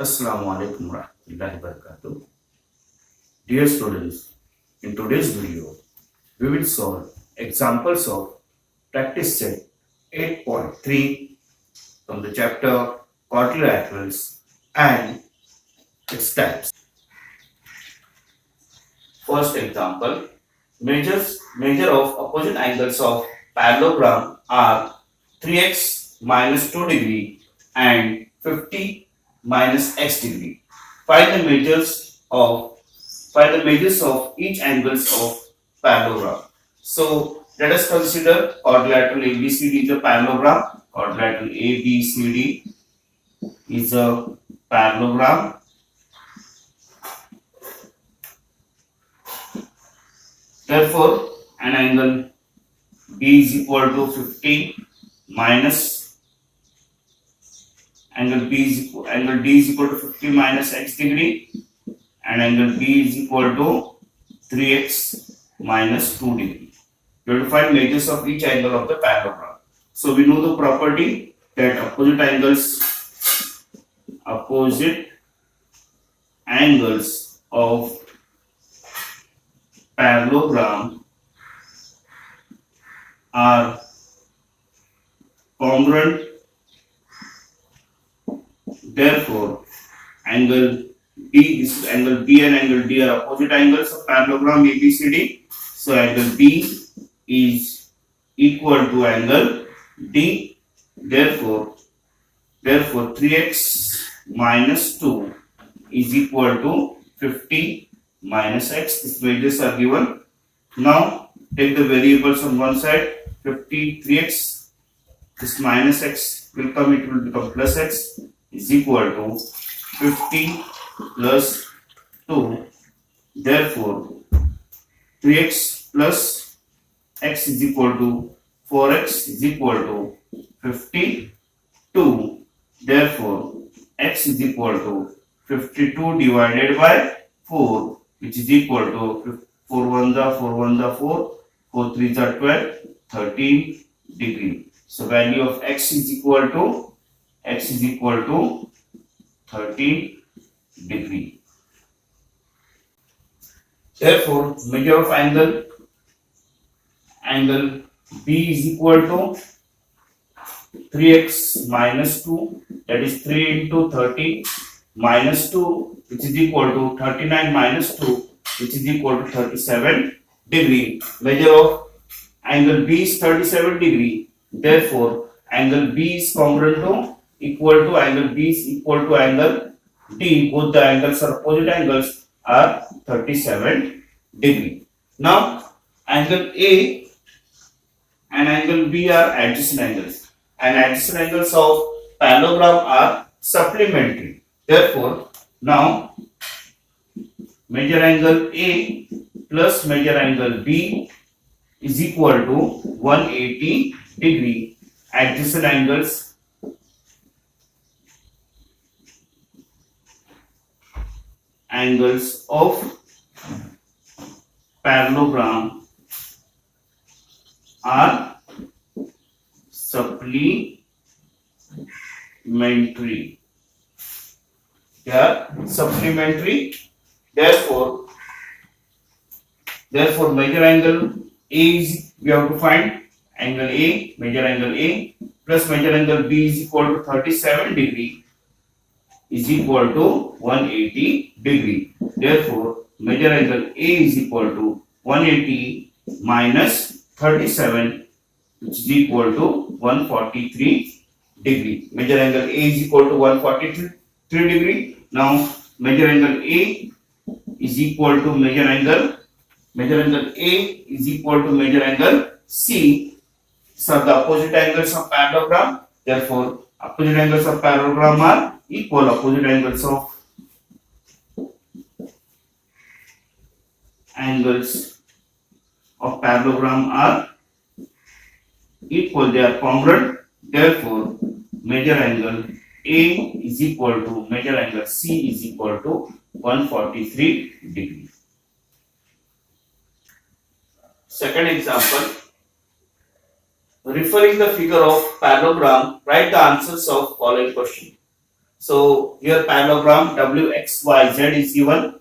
Assalamu alaikum warahmatullahi wabarakatuh. Dear students, in today's video, we will solve examples of practice set 8.3 from the chapter quadrilaterals and its types. First example, measure of opposite angles of parallelogram are 3x minus 2 degree and 50 minus x degree. Find the measures of each angles of parallelogram. So let us consider quadrilateral ABCD is a parallelogram. Quadrilateral ABCD is a parallelogram. Therefore, an angle B is equal to 50 minus angle angle D is equal to 50 minus x degree, and angle B is equal to 3x minus 2 degree. We have to find measures of each angle of the parallelogram. So we know the property that opposite angles of parallelogram are congruent. Therefore, angle B, this is angle B and angle D are opposite angles of parallelogram ABCD. So angle B is equal to angle D. Therefore 3x minus 2 is equal to 50 minus x. These values are given. Now take the variables on one side. 3x, this minus x will come, it will become plus x, is equal to 50 plus 2. Therefore 3x plus x is equal to 4x is equal to 52. Therefore x is equal to 52 divided by 4, which is equal to 4 1 the 4 1 the 4, 4 3 the 12, 13 degree. So value of x is equal to 13 degree. Therefore, measure of angle B is equal to 3x minus 2, that is 3 into 30 minus 2, which is equal to 39 minus 2, which is equal to 37 degree. Measure of angle B is 37 degree. Therefore, angle B is congruent to angle B is equal to angle D. Both the angles are opposite angles are 37 degree. Now, angle A and angle B are adjacent angles, and adjacent angles of parallelogram are supplementary. Therefore, now measure angle A plus measure angle B is equal to 180 degree. Adjacent angles of parallelogram are supplementary. They are supplementary. Therefore measure angle A is, we have to find angle A, measure angle A plus measure angle B is equal to 37 degree is equal to 180 degree. Therefore, measure angle A is equal to 180 minus 37, which is equal to 143 degree. Measure angle A is equal to 143 degree. Now, measure angle A is equal to measure angle A is equal to measure angle C. So the opposite angles of parallelogram. Therefore, opposite angles of parallelogram are equal. Opposite angles of parallelogram are equal. They are congruent. Therefore, measure angle A is equal to measure angle C is equal to 143 degree. Second example. Referring the figure of parallelogram, write the answers of following question. So here parallelogram WXYZ is given.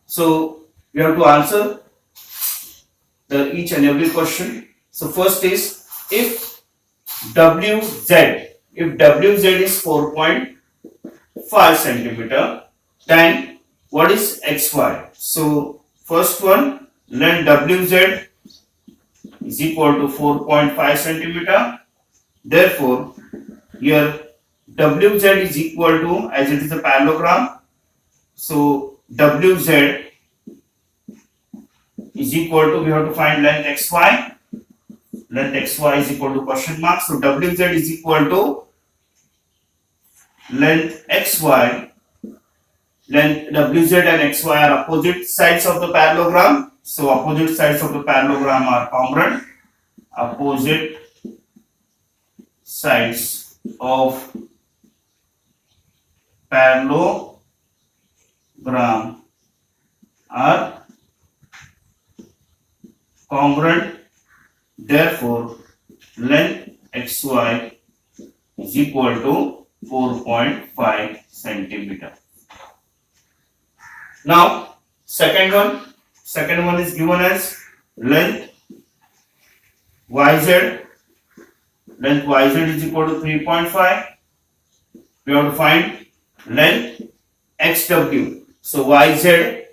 So we have to answer the each and every question. So first is if WZ is 4.5 centimeter, then what is XY? So first one, let WZ is equal to 4.5 centimeter. Therefore, here WZ is equal to, as it is a parallelogram, so WZ is equal to, we have to find length XY. Length XY is equal to question mark. So WZ is equal to length XY. Length WZ and XY are opposite sides of the parallelogram. So opposite sides of the parallelogram are congruent. Opposite sides of parallelogram are congruent. Therefore, length XY is equal to 4.5 centimeter. Now, second one is given as length YZ. Length YZ is equal to 3.5. We have to find length XW. So YZ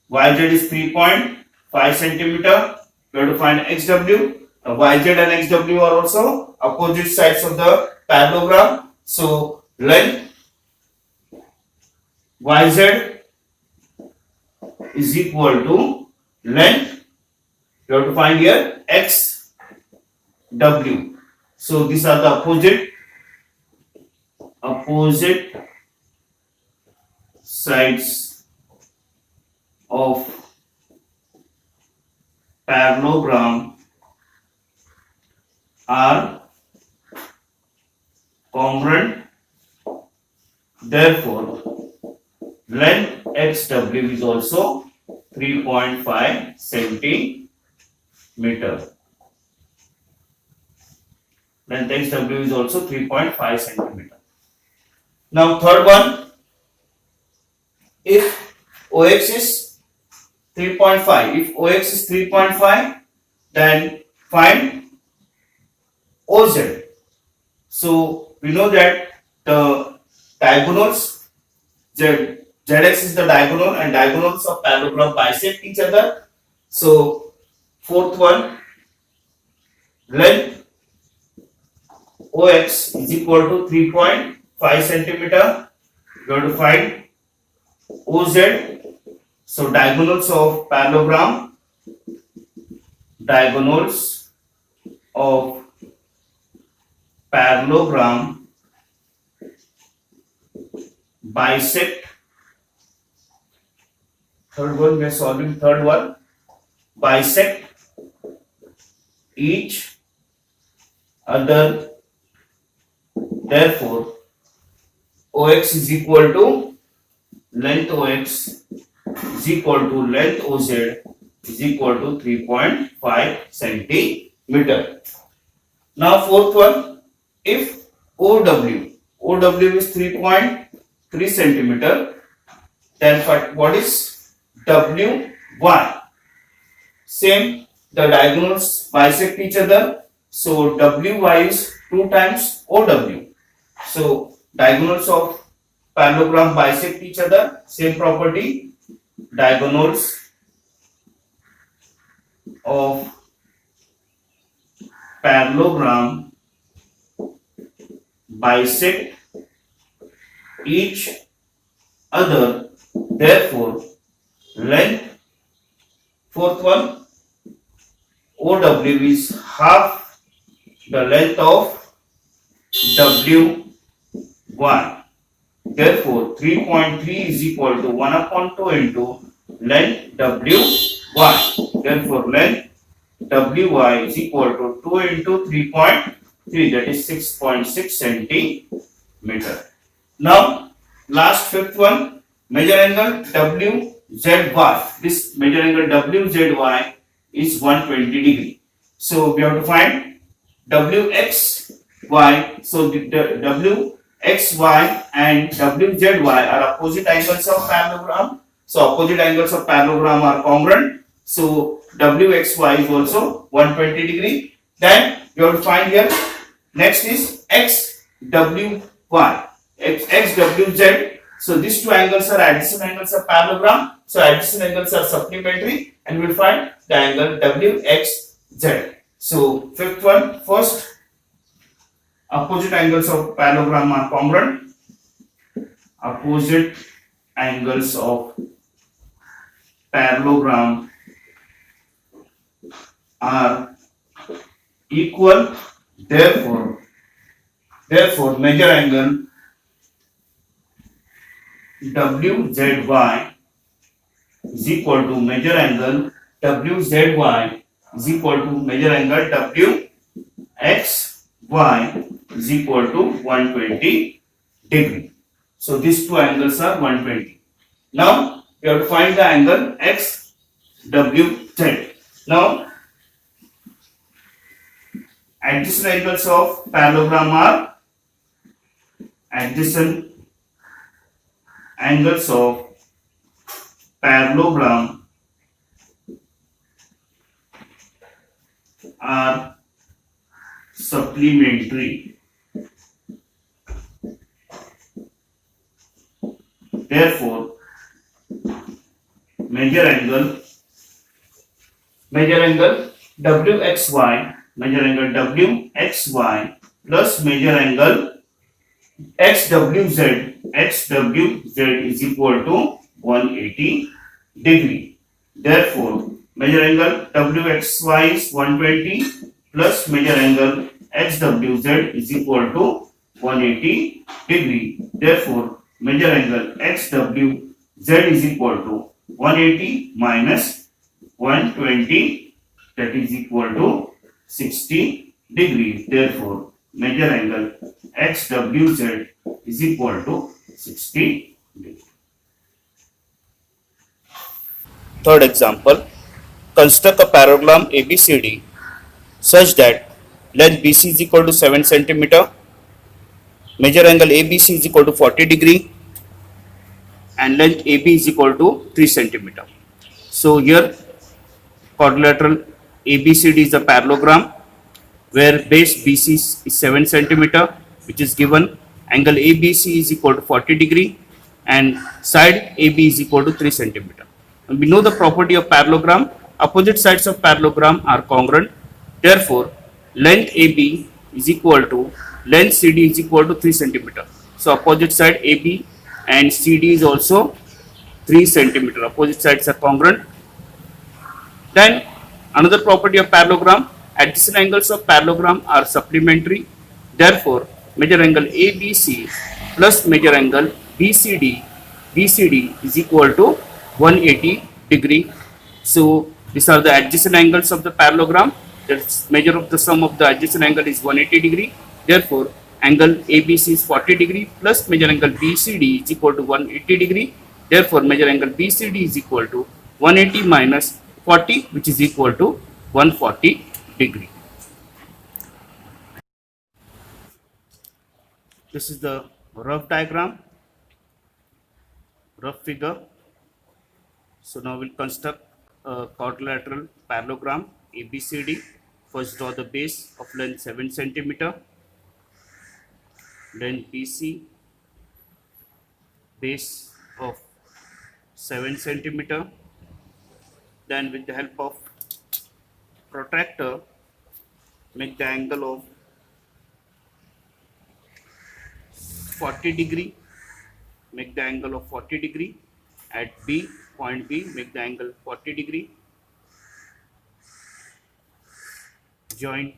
is 3.5 centimeter. We have to find XW. YZ and XW are also opposite sides of the parallelogram. So length YZ is equal to length, you have to find here XW. So these are the opposite sides of parallelogram are congruent. Therefore, length XW is also 3.5 centimeter. Length XW is also 3.5 centimeter. Now third one, if OX is 3.5, if OX is 3.5, then find OZ. So we know that the diagonals, ZX is the diagonal and diagonals of parallelogram bisect each other. So fourth one, length OX is equal to 3.5 centimeter. You have to find OZ. So diagonals of parallelogram bisect. Third one, we are solving third one. Bisect each other. Therefore, OX is equal to length OX is equal to length OZ is equal to 3.5 centimeter. Now fourth one, if OW is 3.3 centimeter, then what is WY? Same, the diagonals bisect each other. So WY is 2 times OW. So diagonals of parallelogram bisect each other. Same property. Diagonals of parallelogram bisect each other. Therefore, length, fourth one, OW is half the length of WY. Therefore, 3.3 is equal to 1/2 into length WY. Therefore, length WY is equal to 2 into 3.3, that is 6.6 centimeter. Now, last fifth one, measure angle WZY. This measure angle WZY is 120 degree. So we have to find WXY. So the WXY and WZY are opposite angles of parallelogram. So opposite angles of parallelogram are congruent. So WXY is also 120 degree. Then you have to find here. Next is XWY, XWZ. So these two angles are adjacent angles of parallelogram. So adjacent angles are supplementary, and we will find the angle WXZ. So fifth one, first opposite angles of parallelogram are congruent. Opposite angles of parallelogram are equal. Therefore, measure angle WZY is equal to measure angle WZY is equal to measure angle WXY is equal to 120 degree. So these two angles are 120. Now we have to find the angle XWZ. Now adjacent angles of parallelogram are adjacent angles of parallelogram are supplementary. Therefore, measure angle WXY plus measure angle XWZ is equal to 180 degree. Therefore, measure angle WXY is 120 plus measure angle XWZ is equal to 180 degree. Therefore, measure angle XWZ is equal to 180 minus 120, that is equal to 60 degree. Therefore, measure angle XWZ is equal to 60 degree. Third example, construct a parallelogram ABCD such that length BC is equal to 7 cm, measure angle ABC is equal to 40 degree, and length AB is equal to 3 cm. So here quadrilateral ABCD is a parallelogram where base BC is 7 cm, which is given. Angle ABC is equal to 40 degree and side AB is equal to 3 cm. And we know the property of parallelogram. Opposite sides of parallelogram are congruent. Therefore, length AB is equal to length CD is equal to 3 cm. So opposite side AB and CD is also 3 cm. Opposite sides are congruent. Then another property of parallelogram, adjacent angles of parallelogram are supplementary. Therefore, measure angle ABC plus measure angle BCD is equal to 180 degree. So these are the adjacent angles of the parallelogram. The measure of the sum of the adjacent angle is 180 degree. Therefore, angle ABC is 40 degree plus measure angle BCD is equal to 180 degree. Therefore, measure angle BCD is equal to 180 minus 40, which is equal to 140 degree. This is the rough diagram, rough figure. So now we'll construct a quadrilateral parallelogram ABCD. First draw the base of length 7 cm, then BC, base of 7 cm. Then with the help of protractor, make the angle of 40 degree, make the angle of 40 degree at B, point B, make the angle 40 degree, join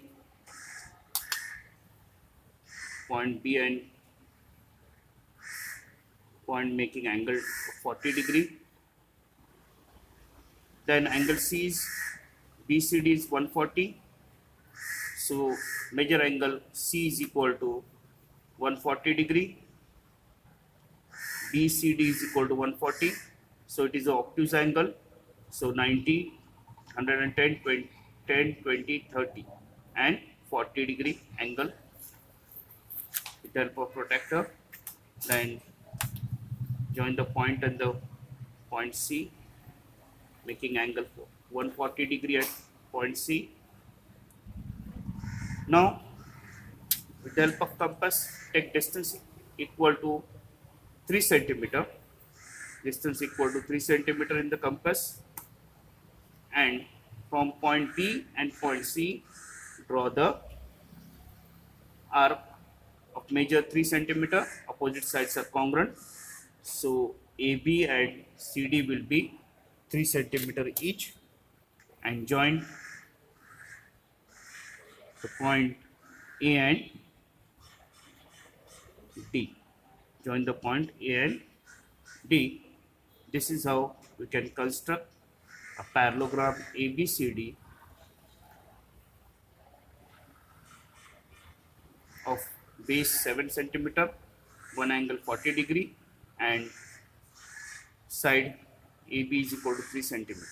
point B and point making angle 40 degree. Then angle C is BCD is 140. So measure angle C is equal to 140 degree. BCD is equal to 140. So it is an obtuse angle. So 90, 110, 20, 10, 20, 30 and 40 degree angle. with the help of protractor. Then join the point and the point C, making angle 140 degree at point C. Now with the help of compass, take distance equal to 3 centimeter. Distance equal to 3 centimeter in the compass, and from point B and point C, draw the arc of measure 3 centimeter. Opposite sides are congruent, so AB and CD will be 3 centimeter each, and join the point A and D. Join the point A and D. This is how we can construct a parallelogram ABCD of base 7 centimeter, one angle 40 degree, and side AB is equal to 3 centimeter.